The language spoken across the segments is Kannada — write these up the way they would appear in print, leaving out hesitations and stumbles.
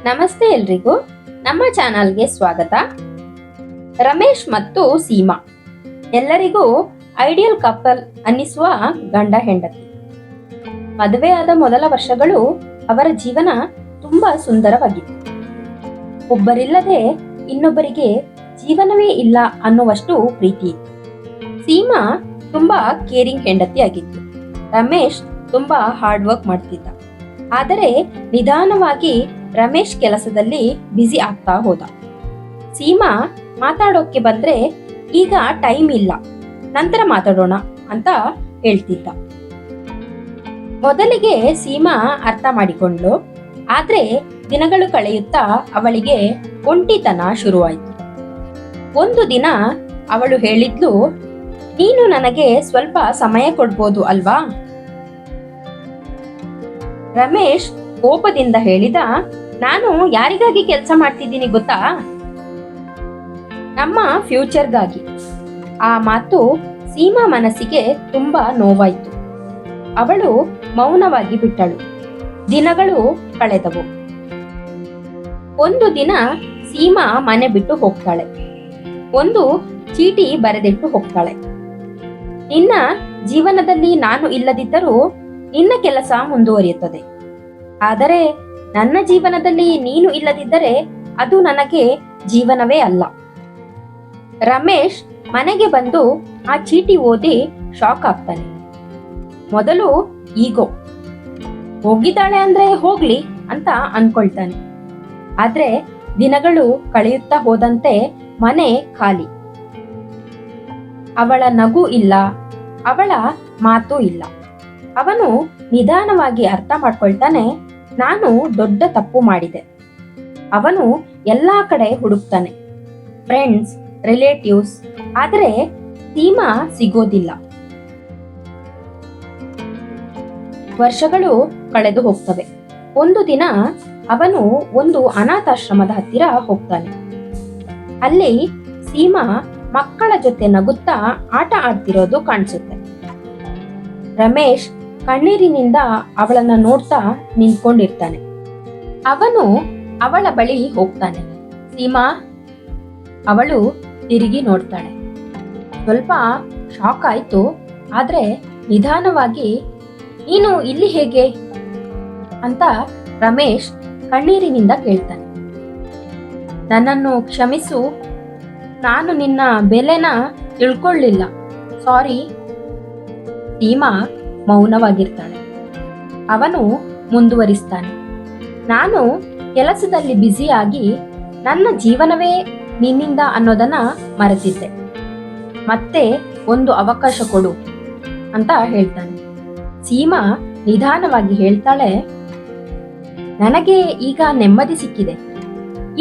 ನಮಸ್ತೆ ಎಲ್ರಿಗೂ, ನಮ್ಮ ಚಾನಲ್ಗೆ ಸ್ವಾಗತ. ರಮೇಶ್ ಮತ್ತು ಸೀಮಾ ಎಲ್ಲರಿಗೂ ಐಡಿಯಲ್ ಕಪಲ್ ಅನ್ನಿಸುವ ಗಂಡ ಹೆಂಡತಿ. ಮದುವೆಯಾದ ಮೊದಲ ವರ್ಷಗಳು ಅವರ ಜೀವನ ತುಂಬಾ ಸುಂದರವಾಗಿತ್ತು. ಒಬ್ಬರಿಲ್ಲದೆ ಇನ್ನೊಬ್ಬರಿಗೆ ಜೀವನವೇ ಇಲ್ಲ ಅನ್ನುವಷ್ಟು ಪ್ರೀತಿ ಇತ್ತು. ಸೀಮಾ ತುಂಬಾ ಕೇರಿಂಗ್ ಹೆಂಡತಿ ಆಗಿತ್ತು. ರಮೇಶ್ ತುಂಬಾ ಹಾರ್ಡ್ ವರ್ಕ್ ಮಾಡ್ತಿದ್ದ. ಆದರೆ ನಿಧಾನವಾಗಿ ರಮೇಶ್ ಕೆಲಸದಲ್ಲಿ ಬ್ಯುಸಿ ಆಗ್ತಾ ಹೋದ. ಸೀಮಾ ಮಾತಾಡೋಕೆ ಬಂದ್ರೆ ಈಗ ಟೈಮ್ ಇಲ್ಲ, ನಂತರ ಮಾತಾಡೋಣ ಅಂತ ಹೇಳ್ತಿದ್ದ. ಮೊದಲಿಗೆ ಸೀಮಾ ಅರ್ಥ ಮಾಡಿಕೊಂಡ್ಲು. ಆದ್ರೆ ದಿನಗಳು ಕಳೆಯುತ್ತಾ ಅವಳಿಗೆ ಒಂಟಿತನ ಶುರುವಾಯಿತು. ಒಂದು ದಿನ ಅವಳು ಹೇಳಿದ್ಲು, ನೀನು ನನಗೆ ಸ್ವಲ್ಪ ಸಮಯ ಕೊಡ್ಬೋದು ಅಲ್ವಾ? ರಮೇಶ್ ಕೋಪದಿಂದ ಹೇಳಿದ, ನಾನು ಯಾರಿಗಾಗಿ ಕೆಲಸ ಮಾಡ್ತಿದ್ದೀನಿ ಗೊತ್ತಾ? ನಮ್ಮ ಫ್ಯೂಚರ್ಗಾಗಿ. ಆ ಮಾತು ಸೀಮಾ ಮನಸ್ಸಿಗೆ ತುಂಬಾ ನೋವಾಯಿತು. ಅವಳು ಮೌನವಾಗಿ ಬಿಟ್ಟಳು. ದಿನಗಳು ಕಳೆದವು. ಒಂದು ದಿನ ಸೀಮಾ ಮನೆ ಬಿಟ್ಟು ಹೋಗ್ತಾಳೆ. ಒಂದು ಚೀಟಿ ಬರೆದಿಟ್ಟು ಹೋಗ್ತಾಳೆ. ನಿನ್ನ ಜೀವನದಲ್ಲಿ ನಾನು ಇಲ್ಲದಿದ್ದರೂ ನಿನ್ನ ಕೆಲಸ ಮುಂದುವರಿಯುತ್ತದೆ. ಆದರೆ ನನ್ನ ಜೀವನದಲ್ಲಿ ನೀನು ಇಲ್ಲದಿದ್ದರೆ ಅದು ನನಗೆ ಜೀವನವೇ ಅಲ್ಲ. ರಮೇಶ್ ಮನೆಗೆ ಬಂದು ಆ ಚೀಟಿ ಓದಿ ಶಾಕ್ ಆಗ್ತಾನೆ. ಮೊದಲು ಈಗೋ, ಹೋಗಿದ್ದಾಳೆ ಅಂದ್ರೆ ಹೋಗ್ಲಿ ಅಂತ ಅನ್ಕೊಳ್ತಾನೆ. ಆದ್ರೆ ದಿನಗಳು ಕಳೆಯುತ್ತಾ ಹೋದಂತೆ ಮನೆ ಖಾಲಿ. ಅವಳ ನಗು ಇಲ್ಲ, ಅವಳ ಮಾತು ಇಲ್ಲ. ಅವನು ನಿಧಾನವಾಗಿ ಅರ್ಥ ಮಾಡ್ಕೊಳ್ತಾನೆ, ನಾನು ದೊಡ್ಡ ತಪ್ಪು ಮಾಡಿದೆ. ಅವನು ಎಲ್ಲಾ ಕಡೆ ಹುಡುಕ್ತಾನೆ, ಫ್ರೆಂಡ್ಸ್, ರಿಲೇಟಿವ್ಸ್, ಆದರೆ ಸೀಮಾ ಸಿಗೋದಿಲ್ಲ. ವರ್ಷಗಳು ಕಳೆದು ಹೋಗ್ತವೆ. ಒಂದು ದಿನ ಅವನು ಒಂದು ಅನಾಥಾಶ್ರಮದ ಹತ್ತಿರ ಹೋಗ್ತಾನೆ. ಅಲ್ಲಿ ಸೀಮಾ ಮಕ್ಕಳ ಜೊತೆ ನಗುತ್ತಾ ಆಟ ಆಡ್ತಿರೋದು ಕಾಣಿಸುತ್ತೆ. ರಮೇಶ್ ಕಣ್ಣೀರಿನಿಂದ ಅವಳನ್ನ ನೋಡ್ತಾ ನಿಂತ್ಕೊಂಡಿರ್ತಾನೆ. ಅವನು ಅವಳ ಬಳಿ ಹೋಗ್ತಾನೆ. ಸೀಮಾ. ಅವಳು ತಿರುಗಿ ನೋಡ್ತಾಳೆ. ಸ್ವಲ್ಪ ಶಾಕ್ ಆಯ್ತು. ಆದ್ರೆ ನಿಧಾನವಾಗಿ, ನೀನು ಇಲ್ಲಿ ಹೇಗೆ ಅಂತ ರಮೇಶ್ ಕಣ್ಣೀರಿನಿಂದ ಕೇಳ್ತಾನೆ. ನನ್ನನ್ನು ಕ್ಷಮಿಸು, ನಾನು ನಿನ್ನ ಬೆಲೆನ ತಿಳ್ಕೊಳ್ಳಿಲ್ಲ, ಸಾರಿ. ಸೀಮಾ ಮೌನವಾಗಿರ್ತಾಳೆ. ಅವನು ಮುಂದುವರಿಸ್ತಾನೆ, ನಾನು ಕೆಲಸದಲ್ಲಿ ಬ್ಯುಸಿಯಾಗಿ ನನ್ನ ಜೀವನವೇ ನಿನ್ನಿಂದ ಅನ್ನೋದನ್ನ ಮರೆತಿದ್ದೆ. ಮತ್ತೆ ಒಂದು ಅವಕಾಶ ಕೊಡು ಅಂತ ಹೇಳ್ತಾನೆ. ಸೀಮಾ ನಿಧಾನವಾಗಿ ಹೇಳ್ತಾಳೆ, ನನಗೆ ಈಗ ನೆಮ್ಮದಿ ಸಿಕ್ಕಿದೆ.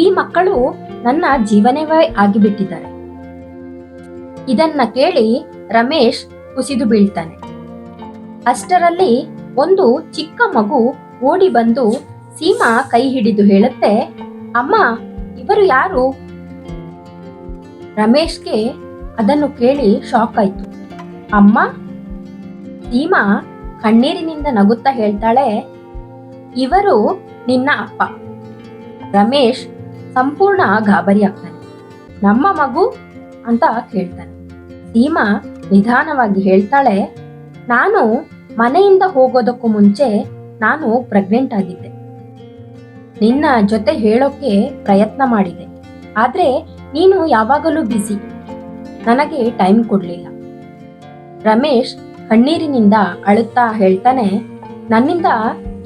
ಈ ಮಕ್ಕಳು ನನ್ನ ಜೀವನವೇ ಆಗಿಬಿಟ್ಟಿದ್ದಾರೆ. ಇದನ್ನ ಕೇಳಿ ರಮೇಶ್ ಕುಸಿದು ಬೀಳ್ತಾನೆ. ಅಷ್ಟರಲ್ಲಿ ಒಂದು ಚಿಕ್ಕ ಮಗು ಓಡಿ ಬಂದು ಸೀಮಾ ಕೈ ಹಿಡಿದು ಹೇಳುತ್ತೆ, ಅಮ್ಮ, ಇವರು ಯಾರು? ರಮೇಶ್ಗೆ ಅದನ್ನು ಕೇಳಿ ಶಾಕ್ ಆಯ್ತು. ಅಮ್ಮ? ಸೀಮಾ ಕಣ್ಣೀರಿನಿಂದ ನಗುತ್ತಾ ಹೇಳ್ತಾಳೆ, ಇವರು ನಿನ್ನ ಅಪ್ಪ. ರಮೇಶ್ ಸಂಪೂರ್ಣ ಗಾಬರಿ ಆಗ್ತಾನೆ. ನಮ್ಮ ಮಗು ಅಂತ ಕೇಳ್ತಾನೆ. ಸೀಮಾ ನಿಧಾನವಾಗಿ ಹೇಳ್ತಾಳೆ, ನಾನು ಮನೆಯಿಂದ ಹೋಗೋದಕ್ಕೂ ಮುಂಚೆ ನಾನು ಪ್ರೆಗ್ನೆಂಟ್ ಆಗಿದ್ದೆ. ನಿನ್ನ ಜೊತೆ ಹೇಳೋಕೆ ಪ್ರಯತ್ನ ಮಾಡಿದೆ, ಆದ್ರೆ ನೀನು ಯಾವಾಗಲೂ ಬ್ಯುಸಿ, ನನಗೆ ಟೈಮ್ ಕೊಡ್ಲಿಲ್ಲ. ರಮೇಶ್ ಕಣ್ಣೀರಿನಿಂದ ಅಳುತ್ತಾ ಹೇಳ್ತಾನೆ, ನನ್ನಿಂದ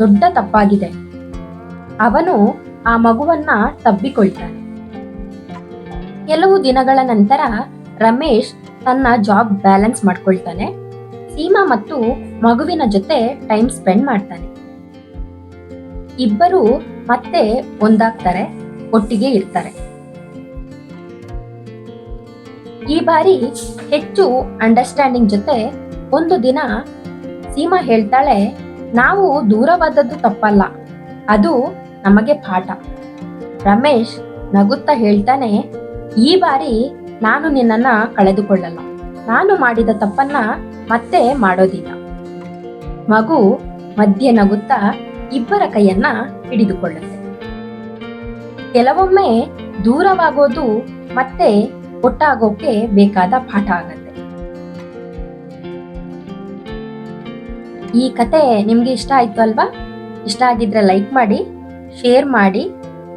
ದೊಡ್ಡ ತಪ್ಪಾಗಿದೆ. ಅವನು ಆ ಮಗುವನ್ನ ತಬ್ಬಿಕೊಳ್ತಾನೆ. ಕೆಲವು ದಿನಗಳ ನಂತರ ರಮೇಶ್ ತನ್ನ ಜಾಬ್ ಬ್ಯಾಲೆನ್ಸ್ ಮಾಡ್ಕೊಳ್ತಾನೆ. ಸೀಮಾ ಮತ್ತು ಮಗುವಿನ ಜೊತೆ ಟೈಮ್ ಸ್ಪೆಂಡ್ ಮಾಡ್ತಾನೆ. ಇಬ್ಬರು ಮತ್ತೆ ಒಂದಾಗ್ತಾರೆ, ಒಟ್ಟಿಗೆ ಇರ್ತಾರೆ. ಈ ಬಾರಿ ಹೆಚ್ಚು ಅಂಡರ್ಸ್ಟ್ಯಾಂಡಿಂಗ್ ಜೊತೆ ಒಂದು ದಿನ ಸೀಮಾ ಹೇಳ್ತಾಳೆ, ನಾವು ದೂರವಾದದ್ದು ತಪ್ಪಲ್ಲ, ಅದು ನಮಗೆ ಪಾಠ. ರಮೇಶ್ ನಗುತ್ತಾ ಹೇಳ್ತಾನೆ, ಈ ಬಾರಿ ನಾನು ನಿನ್ನನ್ನ ಕಳೆದುಕೊಳ್ಳಲ್ಲ. ನಾನು ಮಾಡಿದ ತಪ್ಪನ್ನ ಮತ್ತೆ ಮಾಡೋದಿಲ್ಲ. ಮಗು ಮಧ್ಯೆ ನಗುತ್ತಾ ಇಬ್ಬರ ಕೈಯನ್ನ ಹಿಡಿದುಕೊಳ್ಳುತ್ತೆ. ಕೆಲವೊಮ್ಮೆ ದೂರವಾಗೋದು ಮತ್ತೆ ಒಟ್ಟಾಗೋಕೆ ಬೇಕಾದ ಪಾಠ ಆಗತ್ತೆ. ಈ ಕತೆ ನಿಮ್ಗೆ ಇಷ್ಟ ಆಯ್ತು ಅಲ್ವಾ? ಇಷ್ಟ ಆಗಿದ್ರೆ ಲೈಕ್ ಮಾಡಿ, ಶೇರ್ ಮಾಡಿ,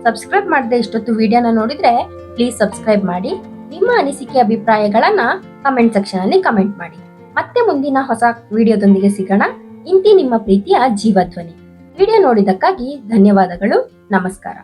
ಸಬ್ಸ್ಕ್ರೈಬ್ ಮಾಡದೆ ಇಷ್ಟೊತ್ತು ವಿಡಿಯೋನ ನೋಡಿದ್ರೆ ಪ್ಲೀಸ್ ಸಬ್ಸ್ಕ್ರೈಬ್ ಮಾಡಿ. ನಿಮ್ಮ ಅನಿಸಿಕೆ ಅಭಿಪ್ರಾಯಗಳನ್ನ ಕಮೆಂಟ್ ಸೆಕ್ಷನ್ ಅಲ್ಲಿ ಕಮೆಂಟ್ ಮಾಡಿ. ಮತ್ತೆ ಮುಂದಿನ ಹೊಸ ವಿಡಿಯೋದೊಂದಿಗೆ ಸಿಗೋಣ. ಇಂತಿ ನಿಮ್ಮ ಪ್ರೀತಿಯ ಜೀವಧ್ವನಿ. ವಿಡಿಯೋ ನೋಡಿದ್ದಕ್ಕಾಗಿ ಧನ್ಯವಾದಗಳು. ನಮಸ್ಕಾರ.